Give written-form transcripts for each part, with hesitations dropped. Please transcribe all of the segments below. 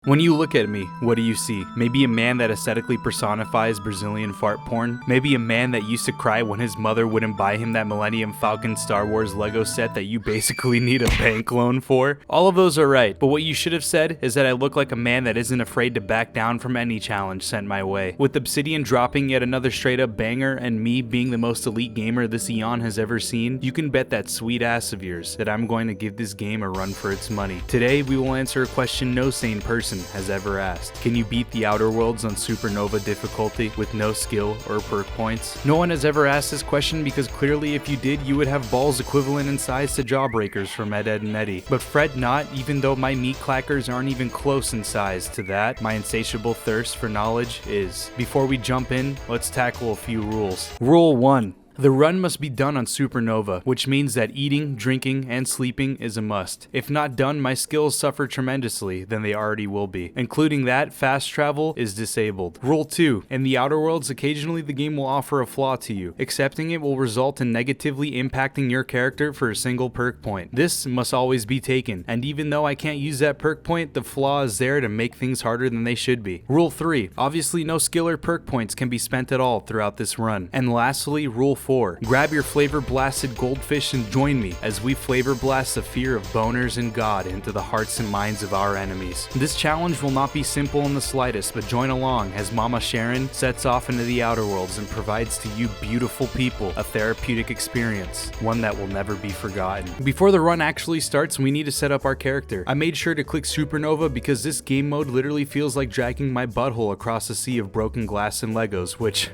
When you look at me, what do you see? Maybe a man that aesthetically personifies Brazilian fart porn? Maybe a man that used to cry when his mother wouldn't buy him that Millennium Falcon Star Wars Lego set that you basically need a bank loan for? All of those are right, but what you should have said is that I look like a man that isn't afraid to back down from any challenge sent my way. With Obsidian dropping yet another straight up banger and me being the most elite gamer this eon has ever seen, you can bet that sweet ass of yours that I'm going to give this game a run for its money. Today we will answer a question no sane person has ever asked. Can you beat the Outer Worlds on Supernova difficulty with no skill or perk points? No one has ever asked this question because clearly if you did, you would have balls equivalent in size to Jawbreakers from Ed, Edd and Eddy. But fret not, even though my meat clackers aren't even close in size to that, my insatiable thirst for knowledge is. Before we jump in, let's tackle a few rules. Rule 1. The run must be done on Supernova, which means that eating, drinking, and sleeping is a must. If not done, my skills suffer tremendously than they already will be. Including that, fast travel is disabled. Rule 2. In the Outer Worlds, occasionally the game will offer a flaw to you. Accepting it will result in negatively impacting your character for a single perk point. This must always be taken, and even though I can't use that perk point, the flaw is there to make things harder than they should be. Rule 3. Obviously no skill or perk points can be spent at all throughout this run. And lastly, Rule 4. Grab your flavor blasted goldfish and join me as we flavor blast the fear of boners and God into the hearts and minds of our enemies. This challenge will not be simple in the slightest, but join along as Mama Sharon sets off into the Outer Worlds and provides to you beautiful people a therapeutic experience, one that will never be forgotten. Before the run actually starts, we need to set up our character. I made sure to click Supernova because this game mode literally feels like dragging my butthole across a sea of broken glass and Legos, which,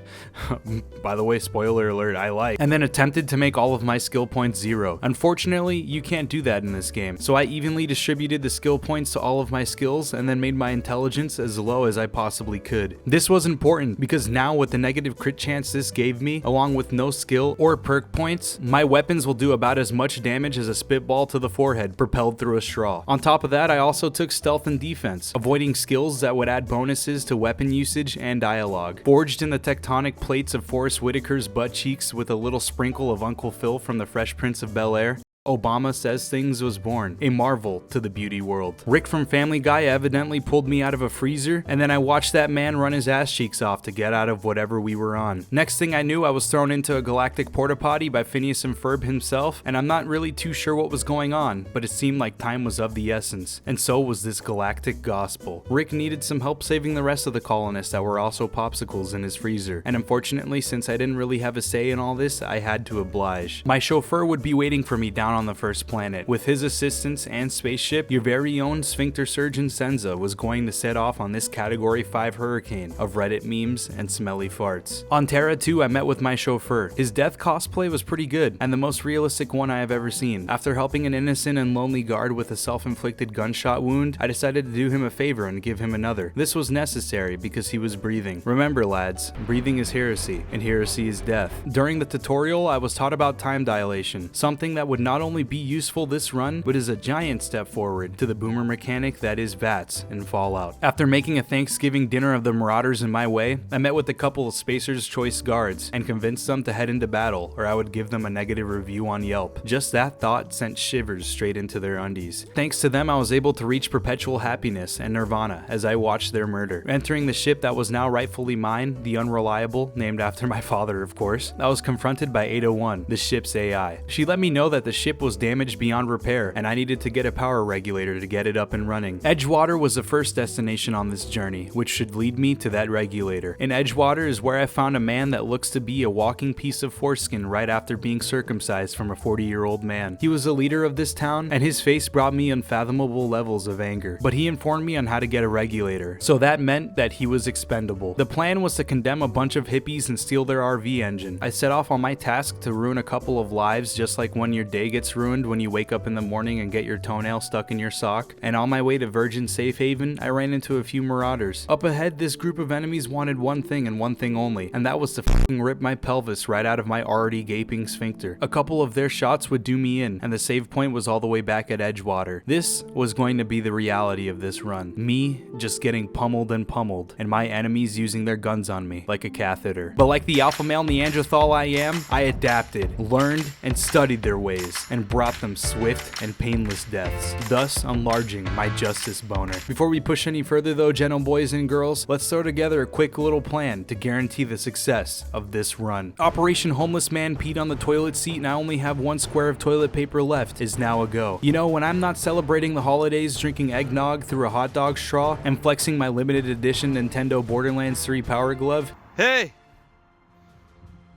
by the way, spoiler alert, I like, and then attempted to make all of my skill points 0. Unfortunately, you can't do that in this game, so I evenly distributed the skill points to all of my skills and then made my intelligence as low as I possibly could. This was important because now with the negative crit chance this gave me, along with no skill or perk points, my weapons will do about as much damage as a spitball to the forehead propelled through a straw. On top of that, I also took stealth and defense, avoiding skills that would add bonuses to weapon usage and dialogue. Forged in the tectonic plates of Forrest Whitaker's butt cheeks with a little sprinkle of Uncle Phil from the Fresh Prince of Bel-Air, Obama Says Things was born, a marvel to the beauty world. Rick from Family Guy evidently pulled me out of a freezer, and then I watched that man run his ass cheeks off to get out of whatever we were on. Next thing I knew, I was thrown into a galactic porta potty by Phineas and Ferb himself, and I'm not really too sure what was going on, but it seemed like time was of the essence, and so was this galactic gospel. Rick needed some help saving the rest of the colonists that were also popsicles in his freezer, and unfortunately, since I didn't really have a say in all this, I had to oblige. My chauffeur would be waiting for me down on the first planet. With his assistance and spaceship, your very own sphincter surgeon Senza was going to set off on this Category 5 hurricane of Reddit memes and smelly farts. On Terra 2, I met with my chauffeur. His death cosplay was pretty good, and the most realistic one I have ever seen. After helping an innocent and lonely guard with a self-inflicted gunshot wound, I decided to do him a favor and give him another. This was necessary because he was breathing. Remember lads, breathing is heresy, and heresy is death. During the tutorial, I was taught about time dilation, something that would not only be useful this run, but is a giant step forward to the boomer mechanic that is VATS in Fallout. After making a Thanksgiving dinner of the Marauders in my way, I met with a couple of Spacer's Choice guards and convinced them to head into battle, or I would give them a negative review on Yelp. Just that thought sent shivers straight into their undies. Thanks to them, I was able to reach perpetual happiness and nirvana as I watched their murder. Entering the ship that was now rightfully mine, the Unreliable, named after my father of course, I was confronted by 801, the ship's AI. She let me know that the ship was damaged beyond repair, and I needed to get a power regulator to get it up and running. Edgewater was the first destination on this journey, which should lead me to that regulator. In Edgewater is where I found a man that looks to be a walking piece of foreskin right after being circumcised from a 40-year-old man. He was a leader of this town, and his face brought me unfathomable levels of anger, but he informed me on how to get a regulator, so that meant that he was expendable. The plan was to condemn a bunch of hippies and steal their RV engine. I set off on my task to ruin a couple of lives, just like when your day gets ruined when you wake up in the morning and get your toenail stuck in your sock. And on my way to Virgin Safe Haven, I ran into a few marauders. Up ahead, this group of enemies wanted one thing and one thing only, and that was to fucking rip my pelvis right out of my already gaping sphincter. A couple of their shots would do me in, and the save point was all the way back at Edgewater. This was going to be the reality of this run. Me just getting pummeled and pummeled, and my enemies using their guns on me like a catheter. But like the alpha male Neanderthal I am, I adapted, learned, and studied their ways. and brought them swift and painless deaths, thus enlarging my justice boner. Before we push any further though, gentle boys and girls, let's throw together a quick little plan to guarantee the success of this run. Operation Homeless Man peed on the toilet seat and I only have 1 square of toilet paper left is now a go. You know, when I'm not celebrating the holidays drinking eggnog through a hot dog straw and flexing my limited edition Nintendo Borderlands 3 Power Glove. Hey!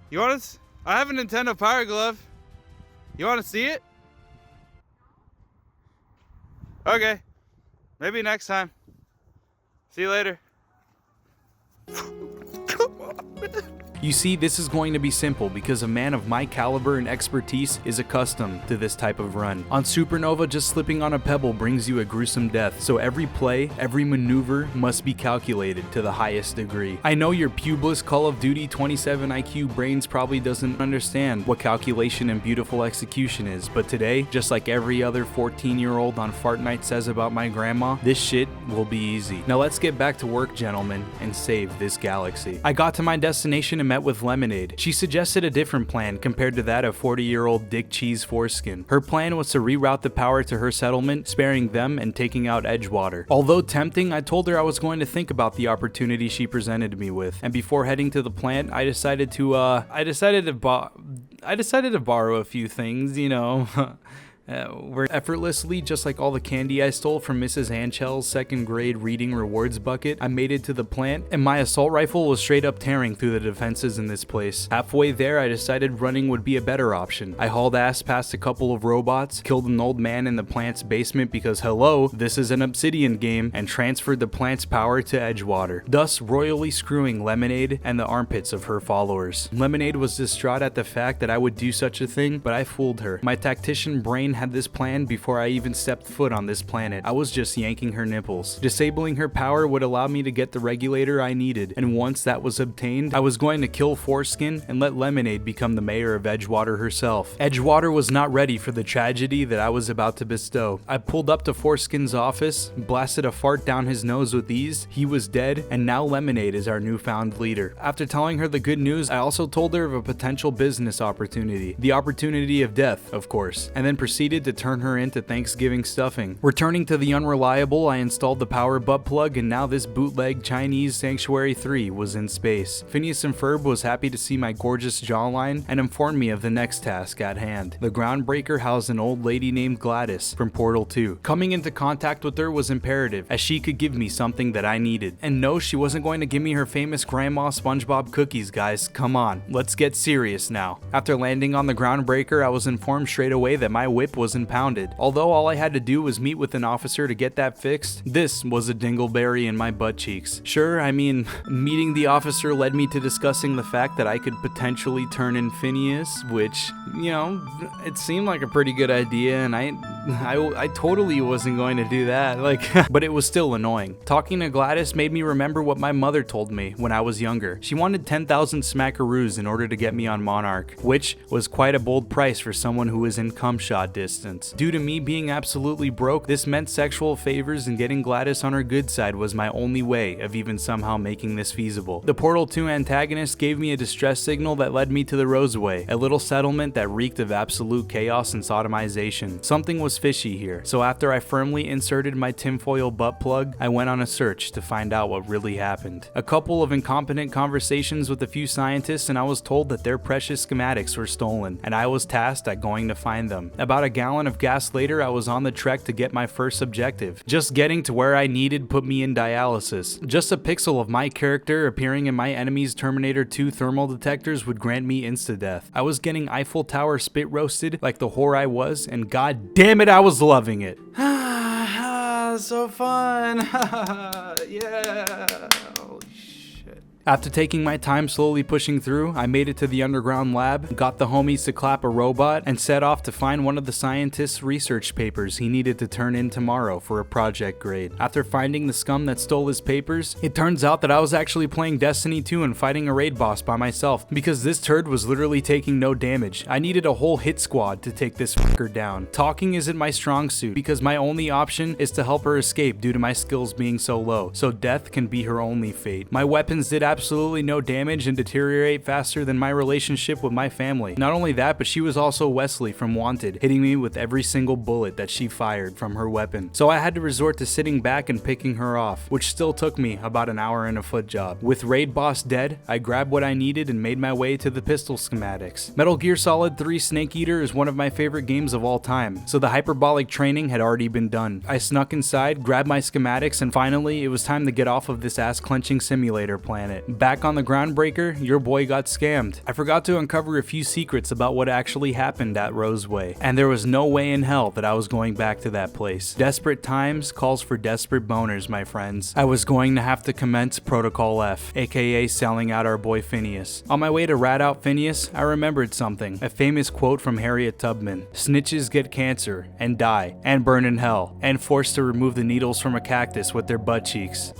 You want us? I have a Nintendo Power Glove. You want to see it? Okay. Maybe next time. See you later. Come on, man. You see, this is going to be simple because a man of my caliber and expertise is accustomed to this type of run. On Supernova, just slipping on a pebble brings you a gruesome death, so every play, every maneuver must be calculated to the highest degree. I know your pubeless Call of Duty 27 IQ brains probably doesn't understand what calculation and beautiful execution is, but today, just like every other 14-year-old on Fart Night says about my grandma, this shit will be easy. Now let's get back to work, gentlemen, and save this galaxy. I got to my destination and met with Lemonade. She suggested a different plan compared to that of 40-year-old Dick Cheese Foreskin. Her plan was to reroute the power to her settlement, sparing them and taking out Edgewater. Although tempting, I told her I was going to think about the opportunity she presented me with, and before heading to the plant, I decided to borrow a few things, you know. Were effortlessly, just like all the candy I stole from Mrs. Anchel's 2nd grade reading rewards bucket, I made it to the plant, and my assault rifle was straight up tearing through the defenses in this place. Halfway there, I decided running would be a better option. I hauled ass past a couple of robots, killed an old man in the plant's basement because hello, this is an Obsidian game, and transferred the plant's power to Edgewater, thus royally screwing Lemonade and the armpits of her followers. Lemonade was distraught at the fact that I would do such a thing, but I fooled her. My tactician brain had this plan before I even stepped foot on this planet. I was just yanking her nipples. Disabling her power would allow me to get the regulator I needed, and once that was obtained, I was going to kill Foreskin and let Lemonade become the mayor of Edgewater herself. Edgewater was not ready for the tragedy that I was about to bestow. I pulled up to Foreskin's office, blasted a fart down his nose with ease, he was dead, and now Lemonade is our newfound leader. After telling her the good news, I also told her of a potential business opportunity. The opportunity of death, of course, and then proceeded to turn her into Thanksgiving stuffing. Returning to the unreliable, I installed the power butt plug, and now this bootleg Chinese Sanctuary 3 was in space. Phineas and Ferb was happy to see my gorgeous jawline and informed me of the next task at hand. The groundbreaker housed an old lady named Gladys from Portal 2. Coming into contact with her was imperative, as she could give me something that I needed. And no, she wasn't going to give me her famous Grandma SpongeBob cookies, guys. Come on, let's get serious now. After landing on the groundbreaker, I was informed straight away that my whip was impounded. Although all I had to do was meet with an officer to get that fixed, this was a dingleberry in my butt cheeks. Sure, I mean, meeting the officer led me to discussing the fact that I could potentially turn in Phineas, which, you know, it seemed like a pretty good idea, and I totally wasn't going to do that, but it was still annoying. Talking to Gladys made me remember what my mother told me when I was younger. She wanted 10,000 smackaroos in order to get me on Monarch, which was quite a bold price for someone who was in cum shot distance. Due to me being absolutely broke, this meant sexual favors and getting Gladys on her good side was my only way of even somehow making this feasible. The Portal 2 antagonist gave me a distress signal that led me to the Roseway, a little settlement that reeked of absolute chaos and sodomization. Something was fishy here, so after I firmly inserted my tinfoil butt plug, I went on a search to find out what really happened. A couple of incompetent conversations with a few scientists, and I was told that their precious schematics were stolen, and I was tasked at going to find them. About a gallon of gas later, I was on the trek to get my first objective. Just getting to where I needed put me in dialysis. Just a pixel of my character appearing in my enemy's Terminator 2 thermal detectors would grant me insta-death. I was getting Eiffel Tower spit roasted like the whore I was, and god damn it, I was loving it. So fun. Yeah. Holy shit. After taking my time slowly pushing through, I made it to the underground lab, got the homies to clap a robot, and set off to find one of the scientist's research papers he needed to turn in tomorrow for a project grade. After finding the scum that stole his papers, it turns out that I was actually playing Destiny 2 and fighting a raid boss by myself, because this turd was literally taking no damage. I needed a whole hit squad to take this fucker down. Talking isn't my strong suit, because my only option is to help her escape due to my skills being so low, so death can be her only fate. My weapons did absolutely absolutely no damage and deteriorate faster than my relationship with my family. Not only that, but she was also Wesley from Wanted, hitting me with every single bullet that she fired from her weapon. So I had to resort to sitting back and picking her off, which still took me about an hour and a foot job. With Raid Boss dead, I grabbed what I needed and made my way to the pistol schematics. Metal Gear Solid 3 Snake Eater is one of my favorite games of all time, so the hyperbolic training had already been done. I snuck inside, grabbed my schematics, and finally it was time to get off of this ass-clenching simulator planet. Back on the Groundbreaker, your boy got scammed. I forgot to uncover a few secrets about what actually happened at Roseway, and there was no way in hell that I was going back to that place. Desperate times calls for desperate boners, my friends. I was going to have to commence Protocol F, aka selling out our boy Phineas. On my way to rat out Phineas, I remembered something, a famous quote from Harriet Tubman: "Snitches get cancer, and die, and burn in hell, and forced to remove the needles from a cactus with their butt cheeks."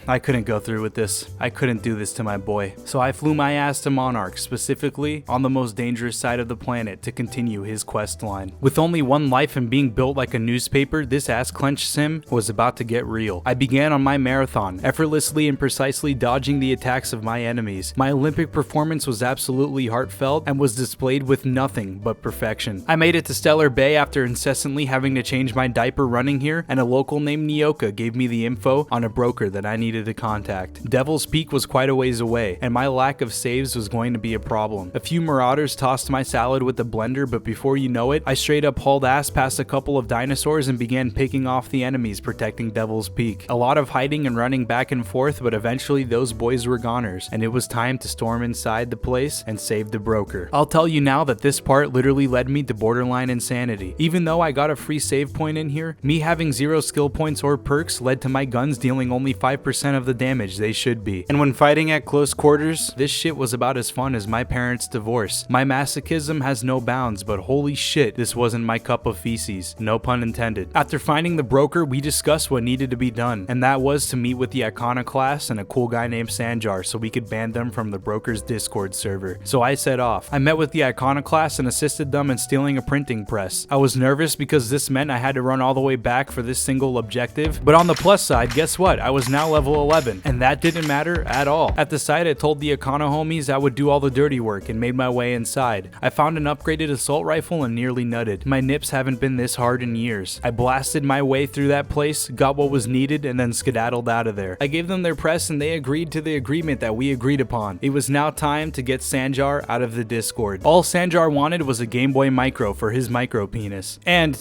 I couldn't go through with this. I couldn't do this to my boy. So I flew my ass to Monarch, specifically on the most dangerous side of the planet, to continue his quest line. With only one life and being built like a newspaper, this ass clench sim was about to get real. I began on my marathon, effortlessly and precisely dodging the attacks of my enemies. My Olympic performance was absolutely heartfelt and was displayed with nothing but perfection. I made it to Stellar Bay after incessantly having to change my diaper running here, and a local named Nyoka gave me the info on a broker that I needed to contact. Devil's Peak was quite a ways away, and my lack of saves was going to be a problem. A few marauders tossed my salad with the blender, but before you know it, I straight up hauled ass past a couple of dinosaurs and began picking off the enemies protecting Devil's Peak. A lot of hiding and running back and forth, but eventually those boys were goners, and it was time to storm inside the place and save the broker. I'll tell you now that this part literally led me to borderline insanity. Even though I got a free save point in here, me having 0 skill points or perks led to my guns dealing only 5% of the damage they should be. And when fighting at close quarters, this shit was about as fun as my parents' divorce. My masochism has no bounds, but holy shit, this wasn't my cup of feces. No pun intended. After finding the broker, we discussed what needed to be done, and that was to meet with the Iconoclasts and a cool guy named Sanjar so we could ban them from the broker's Discord server. So I set off. I met with the Iconoclasts and assisted them in stealing a printing press. I was nervous because this meant I had to run all the way back for this single objective, but on the plus side, guess what? I was now level 11. And that didn't matter at all. At the site, I told the Econo homies I would do all the dirty work and made my way inside. I found an upgraded assault rifle and nearly nutted. My nips haven't been this hard in years. I blasted my way through that place, got what was needed, and then skedaddled out of there. I gave them their press and they agreed to the agreement that we agreed upon. It was now time to get Sanjar out of the Discord. All Sanjar wanted was a Game Boy Micro for his micro penis. And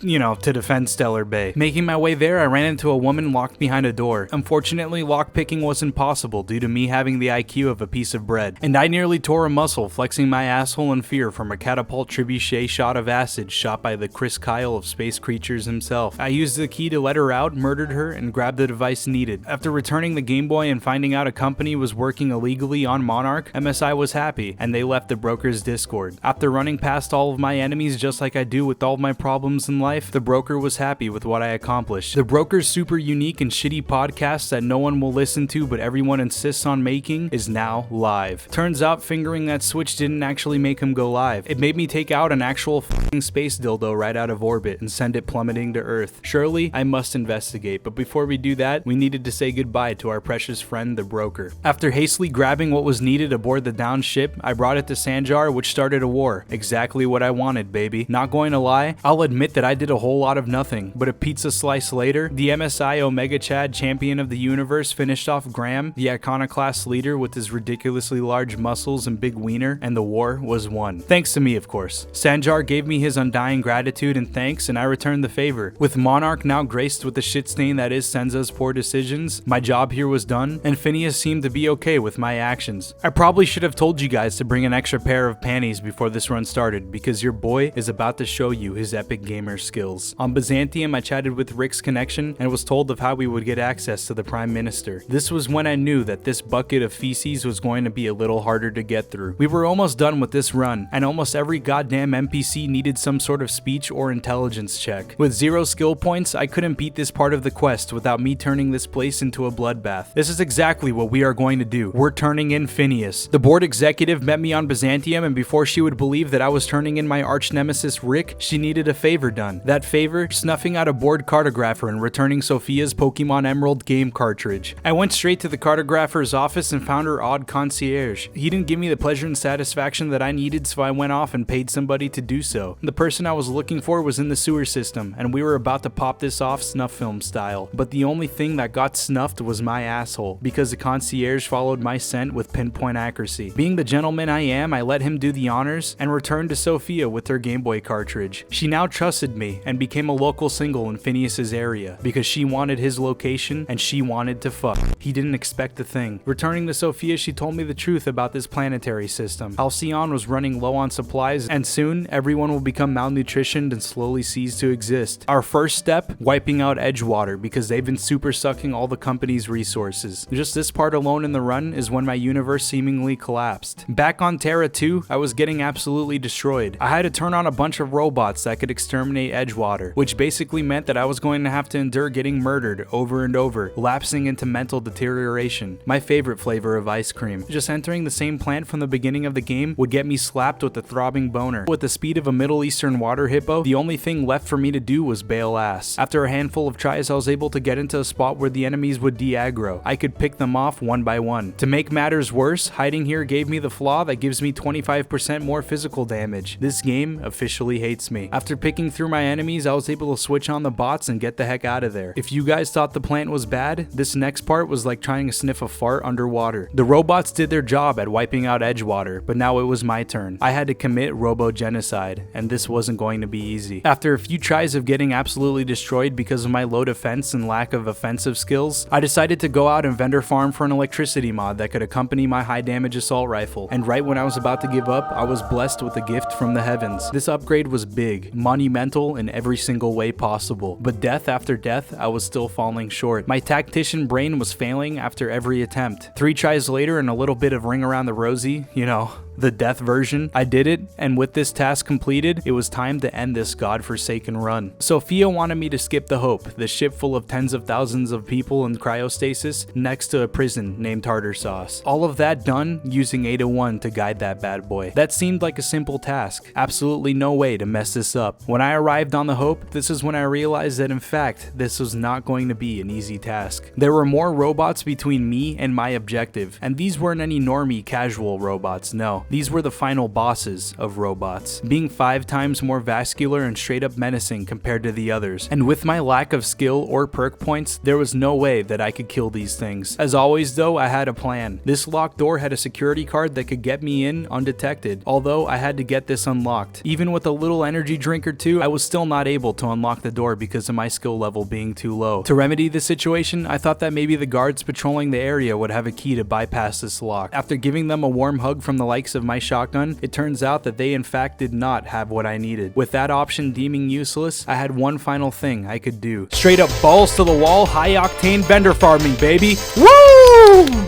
to defend Stellar Bay. Making my way there, I ran into a woman locked behind a door. Unfortunately, lockpicking wasn't possible due to me having the IQ of a piece of bread, and I nearly tore a muscle flexing my asshole in fear from a catapult trebuchet shot of acid shot by the Chris Kyle of space creatures himself. I used the key to let her out, murdered her, and grabbed the device needed. After returning the Game Boy and finding out a company was working illegally on Monarch, MSI was happy, and they left the broker's Discord. After running past all of my enemies just like I do with all of my problems in life, the broker was happy with what I accomplished. The broker's super unique and shitty podcast that no one will listen to but everyone insists on making is now live. Turns out fingering that switch didn't actually make him go live. It made me take out an actual f***ing space dildo right out of orbit and send it plummeting to Earth. Surely, I must investigate, but before we do that, we needed to say goodbye to our precious friend, the broker. After hastily grabbing what was needed aboard the downed ship, I brought it to Sanjar, which started a war. Exactly what I wanted, baby. Not going to lie, I'll admit that I did a whole lot of nothing, but a pizza slice later, the MSI Omega Chad champion of the universe finished off Graham, the Iconoclast leader with his ridiculously large muscles and big wiener, and the war was won. Thanks to me, of course. Sanjar gave me his undying gratitude and thanks, and I returned the favor. With Monarch now graced with the shit stain that is Senza's poor decisions, my job here was done, and Phineas seemed to be okay with my actions. I probably should have told you guys to bring an extra pair of panties before this run started, because your boy is about to show you his epic gamer skills. On Byzantium, I chatted with Rick's connection and was told of how we would get access to the Prime Minister. This was when I knew that this bucket of feces was going to be a little harder to get through. We were almost done with this run, and almost every goddamn NPC needed some sort of speech or intelligence check. With 0 skill points, I couldn't beat this part of the quest without me turning this place into a bloodbath. This is exactly what we are going to do. We're turning in Phineas. The board executive met me on Byzantium, and before she would believe that I was turning in my arch nemesis Rick, she needed a favor done. done. That favor? Snuffing out a bored cartographer and returning Sophia's Pokemon Emerald game cartridge. I went straight to the cartographer's office and found her odd concierge. He didn't give me the pleasure and satisfaction that I needed, so I went off and paid somebody to do so. The person I was looking for was in the sewer system, and we were about to pop this off snuff film style. But the only thing that got snuffed was my asshole, because the concierge followed my scent with pinpoint accuracy. Being the gentleman I am, I let him do the honors and returned to Sophia with her Game Boy cartridge. She now trusted me and became a local single in Phineas's area, because she wanted his location and she wanted to fuck. He didn't expect a thing. Returning to Sophia, she told me the truth about this planetary system. Halcyon was running low on supplies, and soon everyone will become malnutritioned and slowly cease to exist. Our first step, wiping out Edgewater, because they've been super sucking all the company's resources. Just this part alone in the run is when my universe seemingly collapsed. Back on Terra 2, I was getting absolutely destroyed. I had to turn on a bunch of robots that could exterminate Edgewater, which basically meant that I was going to have to endure getting murdered over and over, lapsing into mental deterioration. My favorite flavor of ice cream. Just entering the same plant from the beginning of the game would get me slapped with a throbbing boner. With the speed of a Middle Eastern water hippo, the only thing left for me to do was bail ass. After a handful of tries, I was able to get into a spot where the enemies would de-aggro. I could pick them off one by one. To make matters worse, hiding here gave me the flaw that gives me 25% more physical damage. This game officially hates me. After picking through my enemies, I was able to switch on the bots and get the heck out of there. If you guys thought the plant was bad, this next part was like trying to sniff a fart underwater. The robots did their job at wiping out Edgewater, but now it was my turn. I had to commit robo-genocide, and this wasn't going to be easy. After a few tries of getting absolutely destroyed because of my low defense and lack of offensive skills, I decided to go out and vendor farm for an electricity mod that could accompany my high damage assault rifle, and right when I was about to give up, I was blessed with a gift from the heavens. This upgrade was big, monumental in every single way possible, but death after death, I was still falling short. My tactician brain was failing after every attempt. 3 tries later and a little bit of ring around the rosy, you know, the death version, I did it, and with this task completed, it was time to end this godforsaken run. Sophia wanted me to skip the Hope, the ship full of tens of thousands of people in cryostasis next to a prison named Tartar Sauce. All of that done using 801 to guide that bad boy. That seemed like a simple task. Absolutely no way to mess this up. When I arrived on the Hope, this is when I realized that in fact, this was not going to be an easy task. There were more robots between me and my objective, and these weren't any normie casual robots, no. These were the final bosses of robots, being 5 times more vascular and straight up menacing compared to the others. And with my lack of skill or perk points, there was no way that I could kill these things. As always though, I had a plan. This locked door had a security card that could get me in undetected, although I had to get this unlocked. Even with a little energy drink or two, I was still not able to unlock the door because of my skill level being too low. To remedy the situation, I thought that maybe the guards patrolling the area would have a key to bypass this lock. After giving them a warm hug from the likes of my shotgun, it turns out that they in fact did not have what I needed. With that option deeming useless, I had one final thing I could do. Straight up balls to the wall, high octane vendor farming, baby. Woo!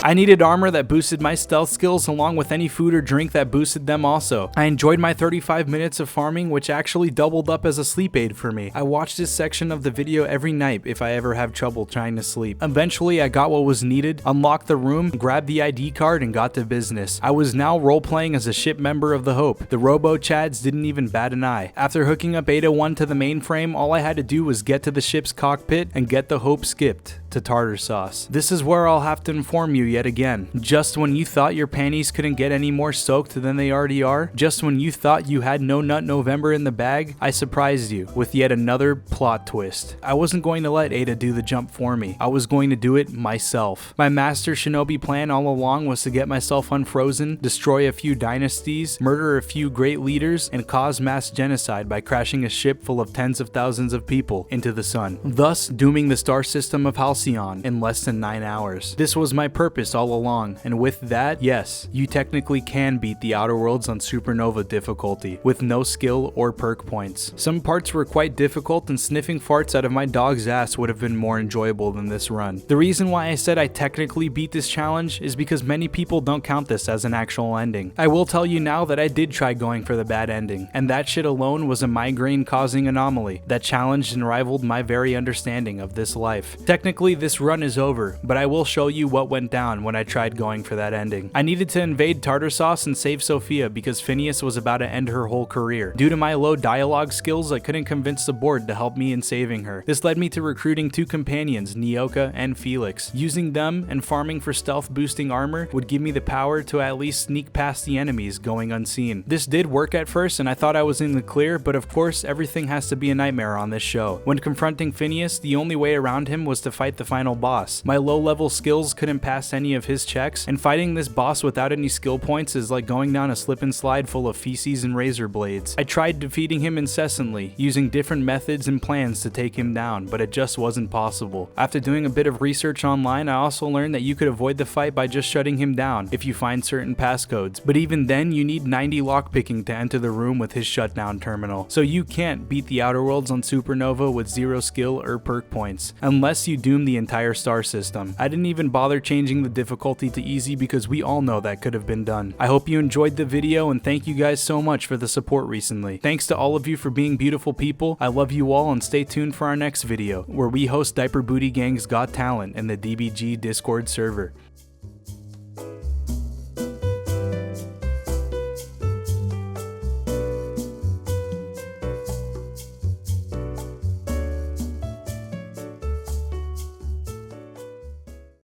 I needed armor that boosted my stealth skills along with any food or drink that boosted them also. I enjoyed my 35 minutes of farming, which actually doubled up as a sleep aid for me. I watched this section of the video every night if I ever have trouble trying to sleep. Eventually I got what was needed, unlocked the room, grabbed the ID card and got to business. I was now role-playing as a ship member of the Hope. The robo-chads didn't even bat an eye. After hooking up 801 to the mainframe, all I had to do was get to the ship's cockpit and get the Hope skipped to Tartar Sauce. This is where I'll have to inform you yet again. Just when you thought your panties couldn't get any more soaked than they already are, just when you thought you had no nut November in the bag, I surprised you with yet another plot twist. I wasn't going to let Ada do the jump for me. I was going to do it myself. My master shinobi plan all along was to get myself unfrozen, destroy a few dynasties, murder a few great leaders, and cause mass genocide by crashing a ship full of tens of thousands of people into the sun, thus dooming the star system of Halcyon in less than 9 hours. This was my purpose all along, and with that, yes, you technically can beat the Outer Worlds on Supernova difficulty, with no skill or perk points. Some parts were quite difficult, and sniffing farts out of my dog's ass would have been more enjoyable than this run. The reason why I said I technically beat this challenge is because many people don't count this as an actual ending. I will tell you now that I did try going for the bad ending, and that shit alone was a migraine-causing anomaly that challenged and rivaled my very understanding of this life. Technically, this run is over, but I will show you what went down down when I tried going for that ending. I needed to invade Tartar Sauce and save Sophia because Phineas was about to end her whole career. Due to my low dialogue skills, I couldn't convince the board to help me in saving her. This led me to recruiting 2 companions, Nyoka and Felix. Using them and farming for stealth boosting armor would give me the power to at least sneak past the enemies going unseen. This did work at first and I thought I was in the clear, but of course everything has to be a nightmare on this show. When confronting Phineas, the only way around him was to fight the final boss. My low level skills couldn't pass any of his checks, and fighting this boss without any skill points is like going down a slip and slide full of feces and razor blades. I tried defeating him incessantly, using different methods and plans to take him down, but it just wasn't possible. After doing a bit of research online, I also learned that you could avoid the fight by just shutting him down if you find certain passcodes, but even then you need 90 lockpicking to enter the room with his shutdown terminal. So you can't beat the Outer Worlds on Supernova with 0 skill or perk points, unless you doom the entire star system. I didn't even bother changing the difficulty to easy because we all know that could have been done. I hope you enjoyed the video and thank you guys so much for the support recently. Thanks to all of you for being beautiful people. I love you all and stay tuned for our next video, where we host Diaper Booty Gang's Got Talent in the DBG Discord server.